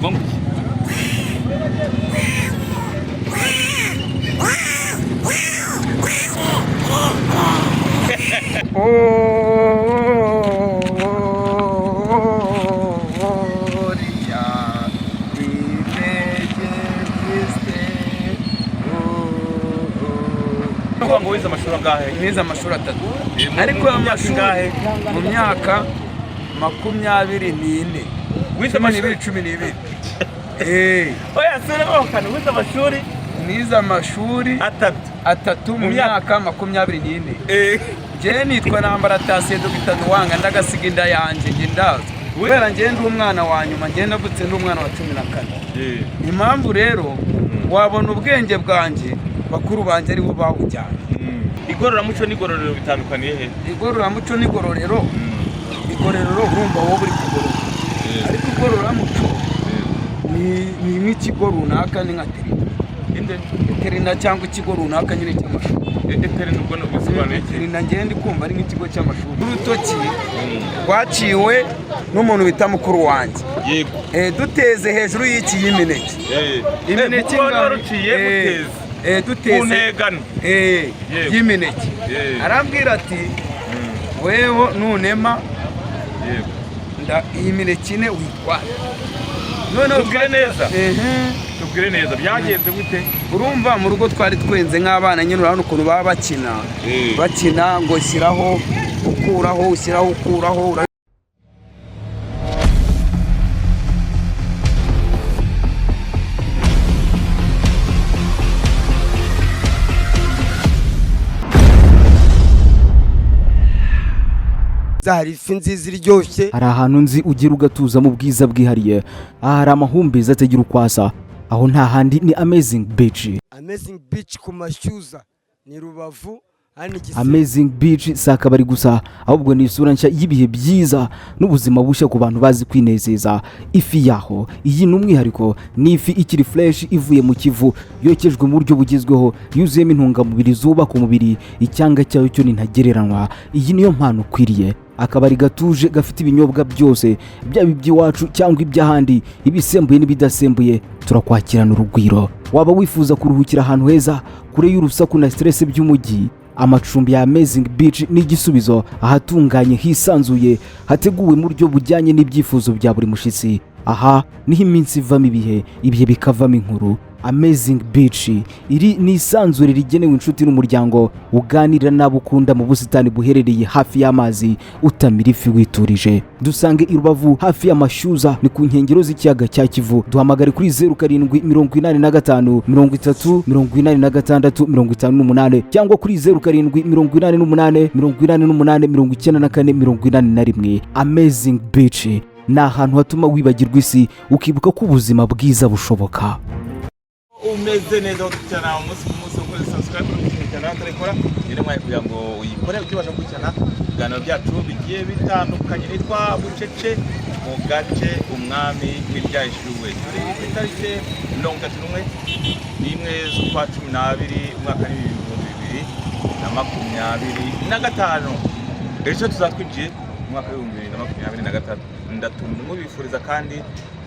Vamos. ngo wize amashuri angahe? Nize amashuri 3 ariko amashuri mu myaka 24 wize amashuri 12 oya sere okana wize amashuri nize amashuri 3 mu myaka 24 je nitwa nambara tasiye Dr. Duwanga ndagasiga inda yanje nge ndaza kubera nge ndi umwana wa nyuma nge navutse ndi umwana wa 14 impamvu rero wabona ubwenge bwanje bakuru banje ari bo bawujyana. Igororamuco n'igororero bitandukaniye he? Igororamuco n'igororero urumva wowe uri kugorora ariko igororamuco ni nk'ikigo runaka ni nka terina cyangwa ikigo runaka nyine cy'amashuri. Terina ubwo n'ubusobanuye terina ngende kumva ari nk'ikigo cy'amashuri. Urutoki rwaciwe n'umuntu bita mukuru wanjye. Yego. Duteze hejuru y'iki y'imineke. Imineke ngaruciye duteze unegano y'imineke. Arambwira ati weho nunema iyi mineke ine witwara. None tubwire neza byagenze gute? Urumva mu rugo twari twenze nk'abana nyine urabona ukuntu baba bakina ngo shyiraho ukuraho ushyiraho ukuraho. Hari ifi nziza iryoshye, hari ahantu nzi ugira ugatuza mu bwiza bwihariye, aha hari amahumbezi atagira ukwasa, aho nta handi ni Amazing Beach. Amazing Beach ku Mashyuza ni Rubavu. Amazing Beach si akabari gusa, ahubwo ni isura nshya y'ibihe byiza n'ubuzima bushya ku bantu bazi kwinezeza. Ifi yaho iyi ni umwihariko, ni ifi ikiri fresh ivuye mu Kivu, yokejwe mu buryo bugezweho, yuzuyemo intungamubiri zubaka umubiri, icyanga cyayo cyo ni ntagereranywa. Iyi niyo mpano ukwiriye, akabari gatuje gafite ibinyobwa byose, byaba iby'iwacu cyangwa iby'ahandi, ibisembuye n'ibidasembuye, turakwakirana urugwiro. Waba wifuza kuruhukira ahantu heza kure y'urusaku na stress by'umujyi, amacumbi ya Amazing Beach ni igisubizo, ahatunganye hisanzuye, hateguwe mu buryo bujyanye n'ibyifuzo bya buri mushitsi. Aha niho iminsi ivamo ibihe bikavamo inkuru. Amazing Beach iri ni isanzure rigenewe inshuti n'umuryango, uganira nabo ukunda mu busitani buherereye hafi y'amazi, utamira ifi witurije. Dusange i Rubavu hafi y'Amashyuza, ni ku nkengero z'ikiyaga cya Kivu. Duhamagare kuri 0785 30 86 58 cyangwa kuri 0788 88 Amazing Beach ni ahantu hatuma wibagirwa isi, ukibuka ko ubuzima bwiza bushoboka. Umeze neza cyane umunsi ukora subscribe kuri channel turekora nyine mwaye kugira ngo uyikore ukibasha gukurikirana ibiganiro byacu bigiye bitandukanye. Nitwa Bucece mu gace umwami w'ibyayishuwe, turi ku itariki 31 n'imwe z'ukwa 12 umwaka w'2025. Ejo tuzatwinjiye mu mwaka w'2023. Ndatumwe bifuriza kandi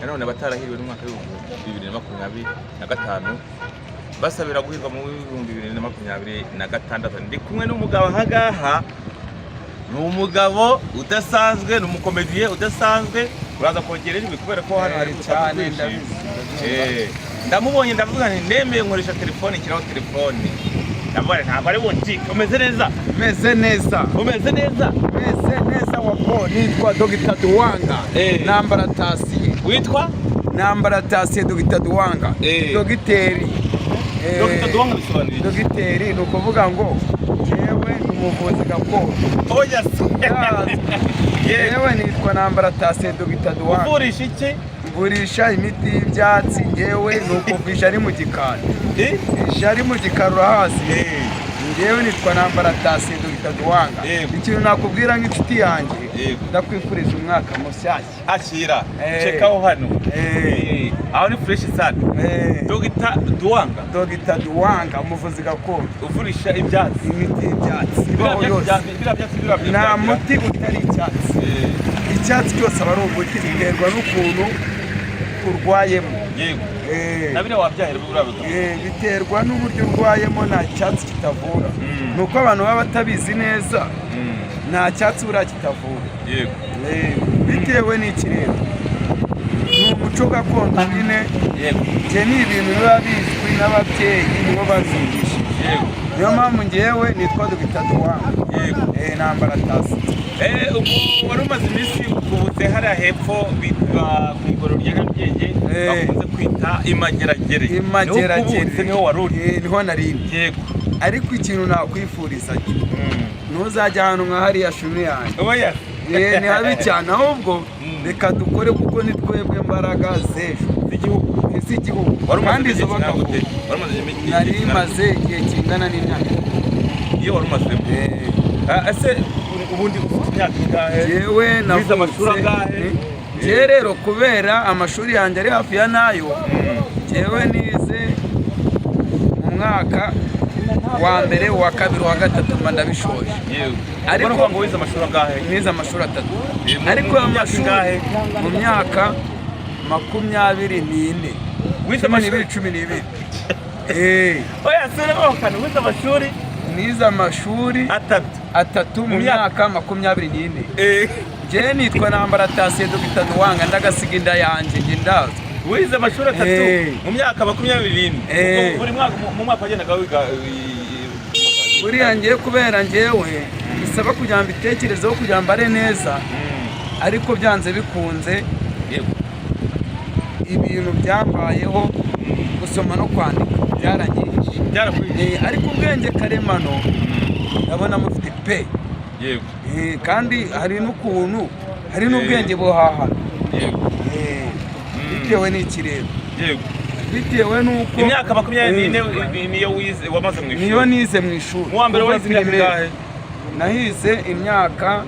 nanone abatarahiriwe n'umwaka w'2025 basabira guhirwa mu 2026. Ndi kumwe n'umugabo hagaha, ni umugabo udasanzwe, ni umukomediye udasanzwe, uraza kongerera ibi kubera ko hano hari cyane ndamubonye ndavuga nti ndemeye nkoresha telefone, kiraho telefone ndabona ntabwo ari butike. Umeze neza? Meze neza. Umeze neza? Meze neza wako. Nitwa Dr. Duwanga. Nambara tasiye. Witwa? Nambara tasiye Dr. Duwanga. Dogiteri. Dr. Duwanga bisobanuye? Dogiteri ni ukuvuga ngo yewe umuvuzi gakondo. Oya se. Yewe nitwa Nambara tasiye Dr. Duwanga. Uvurisha iki? Mvurisha imiti y'ibyatsi, yewe ni ukuvisha ari mu gikari. Ari mu gikari hasi. Ngewe nitwa Nambara tasiye Dr. Duwanga. Ikintu nakubwira nk'inshuti yanjye, ndakwifuriza umwaka mushyashya. Akira chekaho hano aho ni fresh sana. Dr. Duwanga. Dr. Duwanga umuvuzi gakondo uvurisha ibyatsi, imiti y'ibyatsi. Nta muti utari icyatsi. Icyatsi cyose aba ari umuti, biterwa n'ukuntu urwayemo. Yego. Nabire wabyahera burabe. Biterwa n'uburyo urwayemo nta cyatsi kitavura. Nuko abantu baba batabizi neza. Nta cyatsi bura kitavura. Yego. Bitewe n'iki rero. Ni umuco gakondo nyine. Yego. Je ni ibintu biba bizwi n'ababyeyi nibo bazigishije. Yego. Niyo mpamvu ngewe nitwa Dr. Duwanga. Yego. Nambara tasi. Ubu wari umaze iminsi ubutse hariya hepfo bitwa ku igororo rya Nyarugenge bakunze kwita imageragere. Imageragere niho wari uri. Niho nari. Yego. Ariko ikintu nakwifuriza ntuzajya ahantu nka hariya shumi yanjye. Oya. Ni habi cyane ahubwo reka dukore kuko ni twebwe mbaraga z'igihugu. Kandi izo bagabo nari maze igihe kingana n'imyaka. Iyo wari umaze ese ubundi ufite imyaka ingahe? Yewe navuze amashuri angahe? Je rero kubera amashuri yanjye ari hafi ya nayo, jewe nize mu mwaka wa mbere wa kabiri wa gatatu mba ndabishoje. Ariko ngo wize amashuri angahe? Nize amashuri 3. Ariko amashuri mu myaka 24. Wize amashuri 12. Oya sura bakana wize amashuri nize amashuri 3 mu myaka 24. Je nitwa nambara tasi Dr. Duwanga ndagasiga inda yanjye nge ndazo. Wize amashuri 3 mu myaka 24. Buri mwaka mu mwaka wagendaga wiga buriya ngiye kubera ngewe bisaba kugira ngo mbitekerezeho kugira ngo mbare neza. Ariko byanze bikunze ibintu byambayeho gusoma no kwandika byarangije. Ariko ubwenge karemano ndabona mufite pe. Yego. Kandi hari n'ukuntu hari n'ubwenge buhaha. Yego. Bitewe n'iki rero. Yego. Bitewe n'uko imyaka 24 niyo wize wamaze mu ishuri. Niyo nize mu ishuri. Mu wa mbere wize imyaka ingahe? Nahize imyaka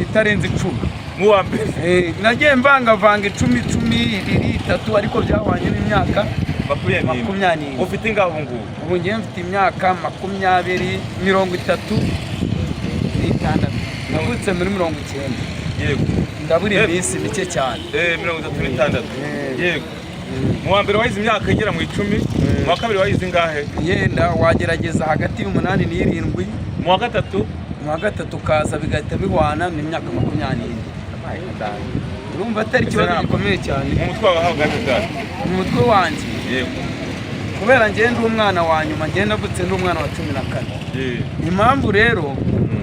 itarenze 10. Mu wa mbere nagiye mvangavanga 10, 2, 3 ariko byahwanye n'imyaka 20. Ufite ingahe ngubu? Ubu ngiye mfite imyaka 36. Navutse muri 90. Yego. Ndabura iminsi mike cyane. 36. Yego. Mu wa mbere wahize imyaka igera mu 10. Mu wa kabiri wahize ingahe? Yenda wagerageza hagati y'8 n'7. Mu wa gatatu? Mu wa gatatu kaza bigahita bihwana n'imyaka 20. Urumva atari ikibazo gikomeye cyane. Mu mutwe wawe hahagaze bwari? Mu mutwe wanjye. Yego. Kubera ngiye ndi umwana wa nyuma, ngiye navutse ndi umwana wa 14. Impamvu rero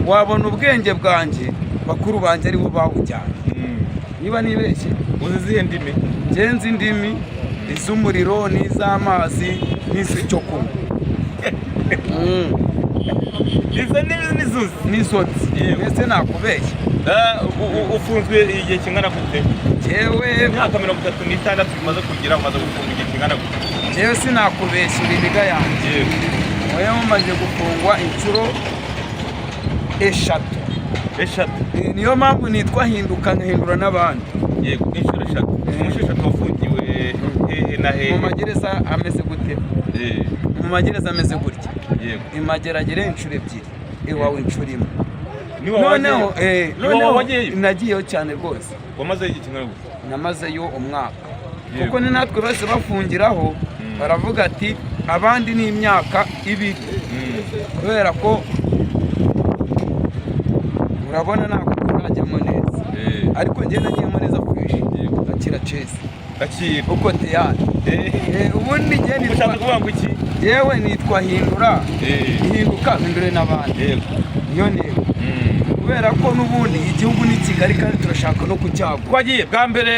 wabona ubwenge bwanjye bakuru banjye aribo bawujyanye. Niba nibeshye uzizihe ndimi? Ngenzi indimi iz'umuriro n'iz'amazi n'iz'icyo kunywa. Izo ndimi nizuzi? Nizotsi. Mbese nakubeshye. Ufunzwe igihe kingana gute? Jewe imyaka 36 umaze kugira umaze gufunga igihe kingana gute? Jewe sinakubeshye ibiniga yanjye. Oya mumaze gufungwa inshuro 3. Niyo mpamvu nitwa hinduka nkahindura n'abandi. Yego, inshuro 3. Umushisha tofungiwe hehe na hehe? Mu magereza ameze gute? Mu magereza ameze gutya. Yego. Imageragere inshuro 2. Iwawe inshuro 1. Noneho nagiyeyo cyane rwose. Wamaze igihe kingana gute? Namazeyo umwaka. Kuko ni natwe bose bafungiraho baravuga ati abandi ni imyaka 2. Kubera ko urabona ntabwo urajyamo neza. Ariko njye nagiyemo neza kwishi. Gakira Chase. Gakira. Uko teyari. Ubundi njye nitwa kuvuga ngo iki? Yewe nitwa hindura. Hinduka hindure n'abandi. Yego. Niyo ntego. Kubera ko n'ubundi igihugu ni Kigali kandi turashaka no kucyagura. Kwagiye bwa mbere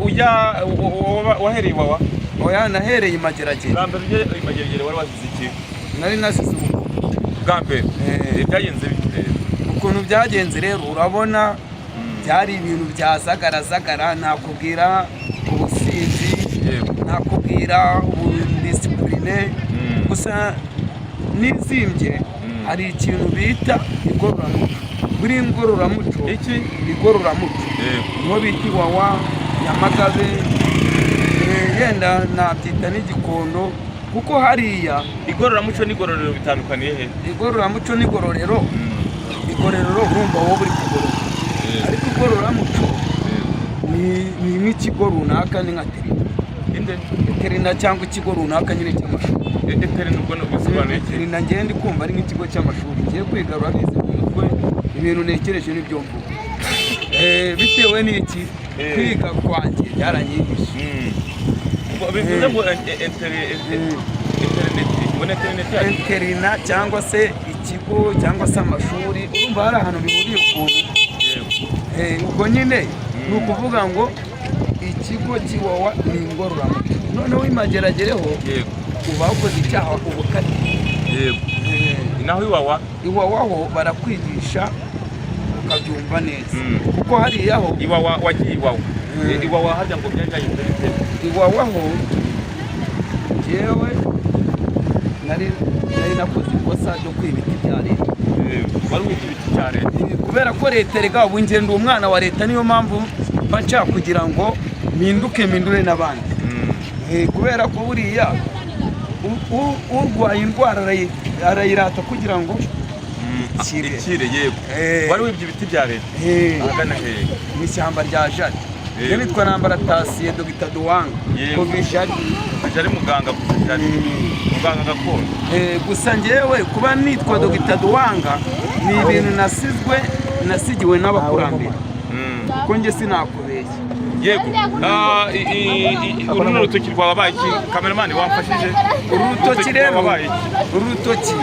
ujya wahereye wawa? Oya nahereye imageragere. Bwa mbere imageragere wari wazize iki? Nari nasize bwa mbere. Byagenze bite? Ukuntu byagenze rero urabona byari ibintu byazagarazagara, nakubwira ubusinzi, nakubwira ubudisipurine, gusa nizimbye hari ikintu bita igororamuco. Buri ngororamuco igororamuco niho bita Iwawa, Nyamagabe, yenda nabyita n'Igikondo, kuko hariya igororamuco n'igororero bitandukaniye he? Igororamuco n'igororero, igororero urumva wowe uri kugorora, ariko igororamuco ni nk'ikigo runaka ni nka Terina cyangwa ikigo runaka nyine cy'amashuri. Terina ubwo no gusobanura iki? Terina ngende kumva ari nk'ikigo cy'amashuri ngiye kwiga urabizi mu mutwe ibintu nekereje n'ibyo mvuga. Bitewe n'iki kwiga kwanjye byaranyigisha. Bivuze ngo Terina cyangwa se ikigo cyangwa se amashuri urumva hari ahantu bihuriye ukuntu. Ubwo nyine ni ukuvuga ngo ikigo cy'iwawa ni ingororamuco noneho imageragereho uba wakoze icyaha ubukate. Naho iwawaho barakwigisha ukabyumva neza kuko hariyaho iwawa wagiye iwawa harya ngo byagahindura iwawaho jewe nari nakoze ikosa ryo kwiba ibiti bya leta. wari wibye ibiti bya leta kubera ko leta rega ubu ngenda umwana wa leta niyo mpamvu mba nshaka kugira ngo mpindure n'abandi. Kubera ko buriya urwaye indwara arayirata kugira ngo ikire. Yego wari wibye ibiti bya leta ahagana hehe? mu ishyamba rya Jari. Nitwa Nambaratasiye Dr. Duwanga Kovishari ari muganga muganga gakondo. Gusa njyewe kuba nitwa Dr. Duwanga ni ibintu nasigiwe n'abakurambere kuko njye sinakubeshya. Yego uru rutoki rwabaye iki kameramani wamfashije? Uru rutoki rero uru rutoki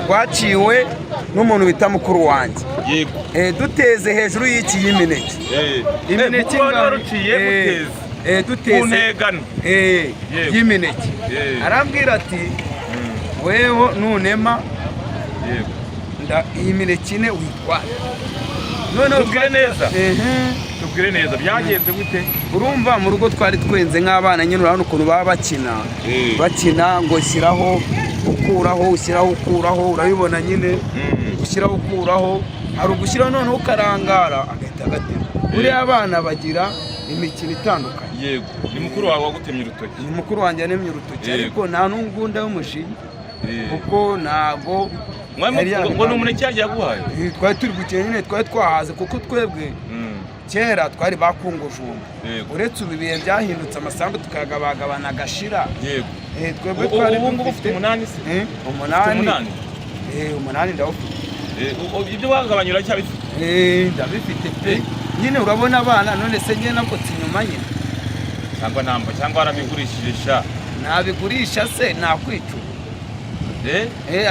rwaciwe n'umuntu bita mukuru wanjye. Yego duteze hejuru y'iki y'imineke. Imineke waruciye muteze duteze y'imineke. Arambwira ati weho nunema iyi mineke ine witwara. None tubwire neza byagenze gute? Urumva mu rugo twari twenze nk'abana nyine urabona ukuntu baba bakina ngo shyiraho ukuraho ushyiraho ukuraho urabibona nyine ushyiraho ukuraho hari ugushyiraho noneho ukarangara agahita agatema. Buriya abana bagira imikino itandukanye. Yego ni mukuru wawe wagutemye urutoki? Ni mukuru wanjye yanemye urutoki ariko nta n'ungunda w'umushinga kuko ntago ngo ni umuneke yagiye aguhaye. Twari turi gukina nyine twari twahaze kuko twebwe kera twari bakungujumba. Uretse ubu ibihe byahindutse amasambu tukayagabagabana agashira. Twebwe twari ufite 8 se? 8. 8 ndawufite. Ibyo wagabanyura cyabifite? Ndabifite pe. Nyine urabona abana none se njye nakotse inyuma nyine cyangwa warabigurishije sha? Nabigurisha se nakwitura.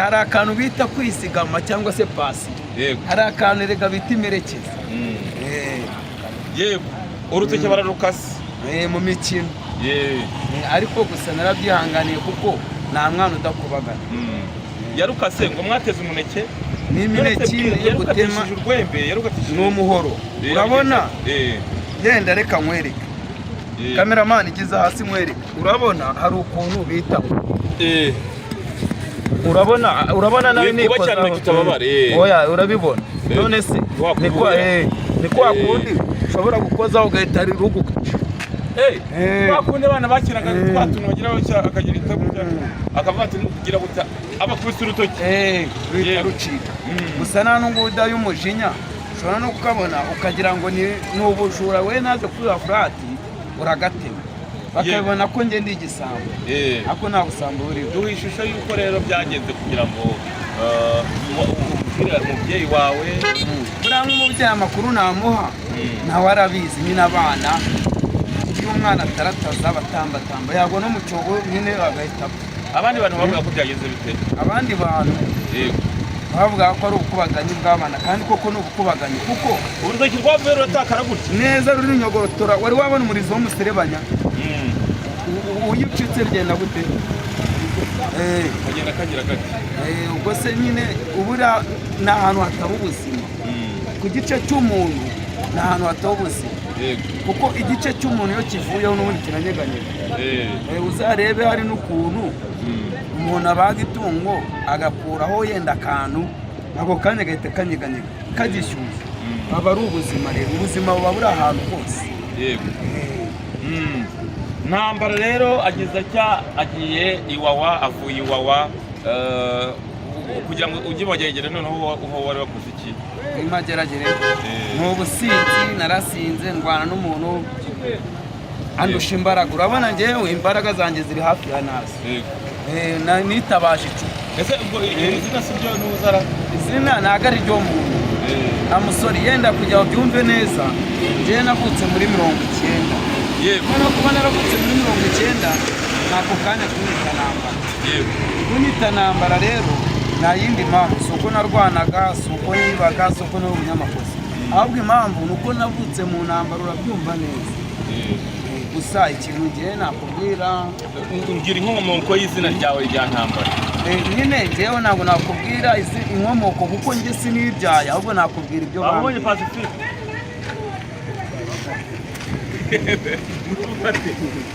Hari akantu bita kwisigama cyangwa se pasi. Hari akantu rega bita imerekeza. Yego urutoki bararukase mu mikino. Ariko gusa narabyihanganiye kuko nta mwana udakubagana. Yarukase ngo mwateze umuneke? Ni imineke yo gutema urwembe yarukatishije n'umuhoro. Urabona genda reka nkwereke kameramani igize hasi nkwereke. Urabona hari ukuntu bita urabona nawe nikoza. Oya urabibona none se ni kwa kundi ushobora gukozaho ugahita ari ruguka. Bakunde abana bakiraga twatuntu bagira akagira itabu akavuga ati kugira guta abakubise urutoki rucika. Gusa nta n'unguda y'umujinya ushobora no kukabona ukagira ngo ni ubujura we naze kuri afurati uragatema bakabona ko njye ndi igisambo ariko nta busambo buri. Duha ishusho y'uko rero byagenze kugira ngo umubyeyi wawe buriya nk'umubyeyi amakuru namuha nawe arabizi nyine abana iyo umwana atarataza batambatamba yabona mu cyobo nyine agahita apfa. Abandi bantu bavuga ko byagenze bite? Abandi bantu bavuga ko ari ubukubaganyi bw'abana kandi koko ni ubukubaganyi kuko urutoki rwavuye rutakara gutya neza ruri nyogorotora. Wari wabona umurizo w'umuserebanya uyu ucitse rigenda gute? Kagenda kagira gake. Ubwo se nyine ubura ni ahantu hataba ubuzima. Ku gice cy'umuntu ni ahantu hataba ubuzima kuko igice cy'umuntu iyo kivuyeho n'ubundi kiranyeganyega. Uzarebe hari n'ukuntu umuntu abaga itungo agakuraho yenda akantu ako kanya gahita kanyeganyega kagishyushye. Aba ari ubuzima rero ubuzima buba buri ahantu hose. Ntambara rero ageze agiye iwawa avuye iwawa kugira ngo ujye mageragere noneho wari wakoze iki imageragere mu businzi narasinze ndwana n'umuntu andusha imbaraga urabona njyewe imbaraga zanjye ziri hafi ya nazo nitabaje icupa ese ubwo izina si ryo n'uzara izina ntabwo ari ryo muntu amusore yenda kugira ngo byumve neza njyewe navutse muri 90 yego no kuba naravutse muri 90 ntabwo kanya kunita nambara yego kunita nambara rero nta yindi mpamvu si uko narwanaga si uko nibaga si uko nari umunyamakosa ahubwo impamvu ni uko navutse mu ntambara urabyumva neza gusa ikintu ngiye nakubwira ngira inkomoko y'izina ryawe rya ntambara nyine njyewe ntabwo nakubwira inkomoko kuko njye sinibyaye ahubwo nakubwira ibyo babonye Pacifique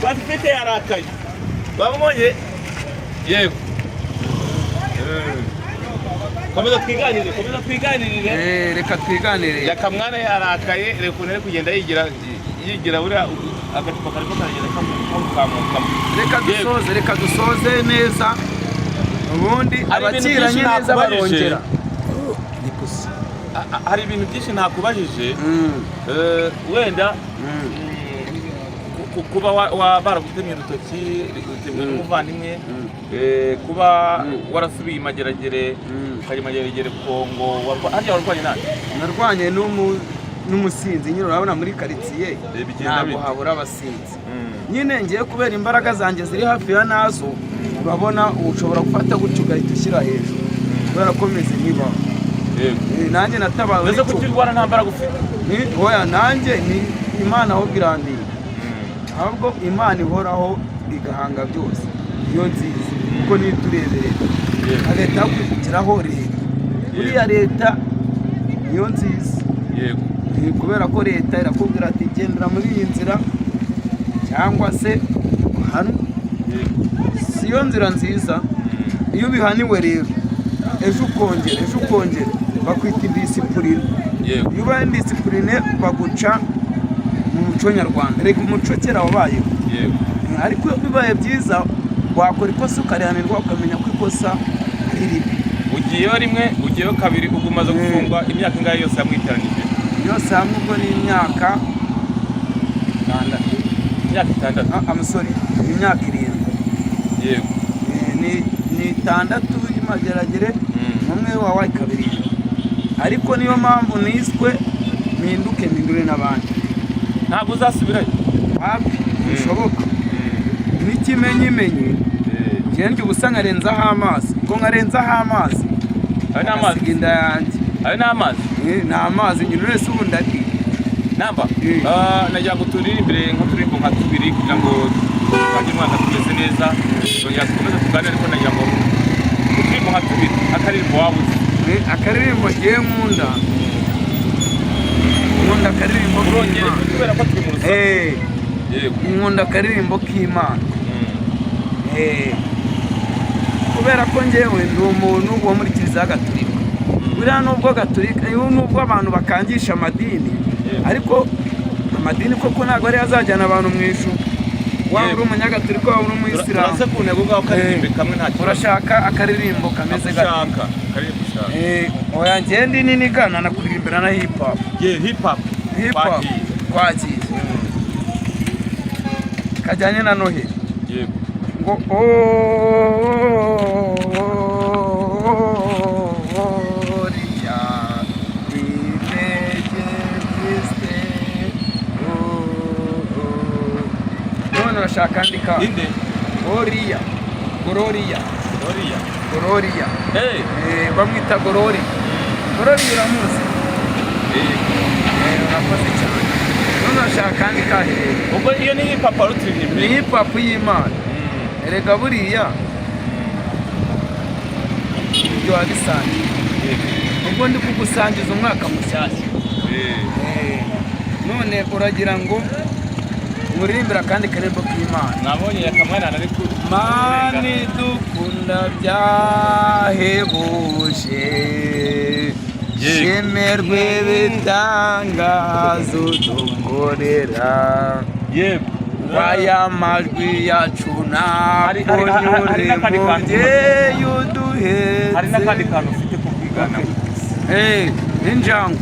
Pacifique yarakaye babonye yego komeza twiganirire reka twiganirire yakamwana yarakaye reka unere kugenda yigira buriya agacupa kariko karagenda kamukamo reka dusoze neza ubundi abakiranye neza barongera hari ibintu byinshi nakubajije wenda kuba baragutemye urutoki rutemwe n'umuvandimwe kuba warasubiye imageragere ukajya imageragere Kongo harya warwanye nani narwanye n'umusinzi nyine urabona muri karitsiye ntabwo habura abasinzi nyine ngiye kubera imbaraga zanjye ziri hafi ya nazo urabona ushobora gufata gutyo ugahita ushyira hejuru kubera ko meze nk'ibaho nanjye natabawe ese kuki urwara nta mbaraga ufite oya nanjye ni Imana aho birandiye ahubwo Imana ihoraho igahanga byose iyo nziza kuko niyo itureberera leta kwigiraho leta buriya leta niyo nziza yego kubera ko leta irakubwira ati gendera muri iyi nzira cyangwa se hano siyo nzira nziza iyo ubihaniwe rero ejo ukongera bakwita indisipurine iyo ubaye indisipurine baguca mu muco nyarwanda reka umuco kera wabayeho ariko iyo bibaye byiza wakora ikosa ukarihanirwa ukamenya ko ikosa ari ribi ugiyeyo rimwe ugiyeyo kabiri ubwo umaze gufungwa imyaka ingahe yose yamwiteranije yose hamwe ubwo ni imyaka 6 amusore imyaka 7 yego ni 6 y'imageragere umwe wawaye kabiri ariko niyo mpamvu niswe mpindure n'abandi ntabwo uzasubirayo hafi bishoboka n'ikimenyimenyi njye ubusa nkarenzaho amazi ko nkarenzaho amazi ayo ni amazi inda yanjye ayo ni amazi ni amazi nyine urese ubundi ati namba nagira ngo turirimbire nk'uturirimbo nka tubiri kugira ngo twange umwaka tumeze neza tongera dukomeze tuganire ariko nagira ngo uturirimbo nka tubiri akaririmbo waba uzi akaririmbo ngiye nkunda akaririmbo urongere kubera ko turi mu rusaku nkunda akaririmbo k'Imana kubera ko njyewe ndi umuntu wo muri kiliziya gatolika buriya nubwo abantu bakangisha amadini ariko amadini koko ntabwo ari azajyana abantu mu ijuru waba uri umunyagatolika waba uri umuyisilamu urase ku ntego bwawe ukaririmbe kamwe nta kibazo urashaka akaririmbo kameze gashaka oya njye ndi nini gana nakuririmbira na hip hop twagiye kajyanye na Noheli ngo oriya imege none urashaka andika oriya Gloria bamwita Gloria uramuzi urakoze cyane none urashaka kandi kahere ubwo iyo ni hip hop rutiririmbe ni hip hop y'Imana erega buriya ibyo wabisangiye ubwo ndi kugusangiza umwaka mushyashya none uragira ngo muririmbira kandi karembo k'Imana nabonye yakamwana ariko mani dukunda byahebuje shemerwe bitangazo dukorera waya majwi yacu nakunyure mubyeyi uduhetse. hari n'akandi kantu ufite ko kwigana. injangwe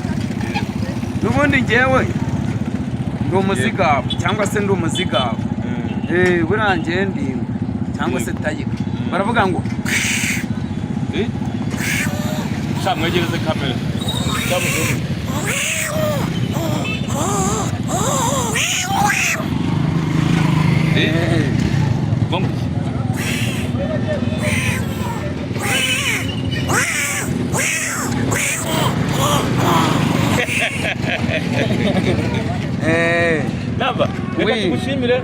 n'ubundi njyewe ndi umuzigabo cyangwa se ndi umuzigabo. buriya njyewe ndi cyangwa se tayiga baravuga ngo mwegereze kamera. Naba reka tugushimire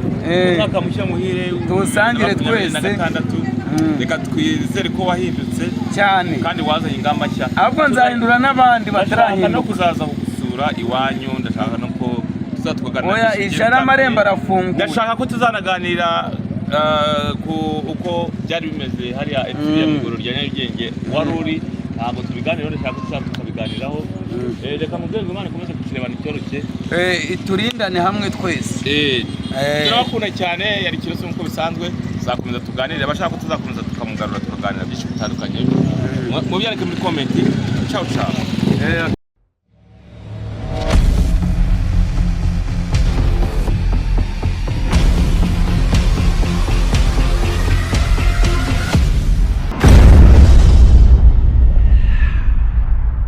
umwaka mushya muhire tuwusangire twese. Reka twizere ko wahindutse cyane kandi wazanye ingamba nshya. ahubwo nzahindura n'abandi batarahinduka. no kuzaza kugusura iwanyu. ndashaka no ko tuzatwaganira. oya ijara amarembo arafunguye. ndashaka ko tuzanaganira ku uko byari bimeze hariya ya migoro rya Nyarugenge wari uri. ntabwo tubiganiraho, ndashaka ko tuzabiganiraho. reka mubwenge Imana ikomeze kukirebana icyoroshye. turindane hamwe twese. turabakunda cyane. yari Kiroso nk'uko bisanzwe. tuzakomeza tuganire. abashaka ko tuzakomeza tukamugarura tukaganira byinshi bitandukanye. mubyandike muri comment. ciao ciao.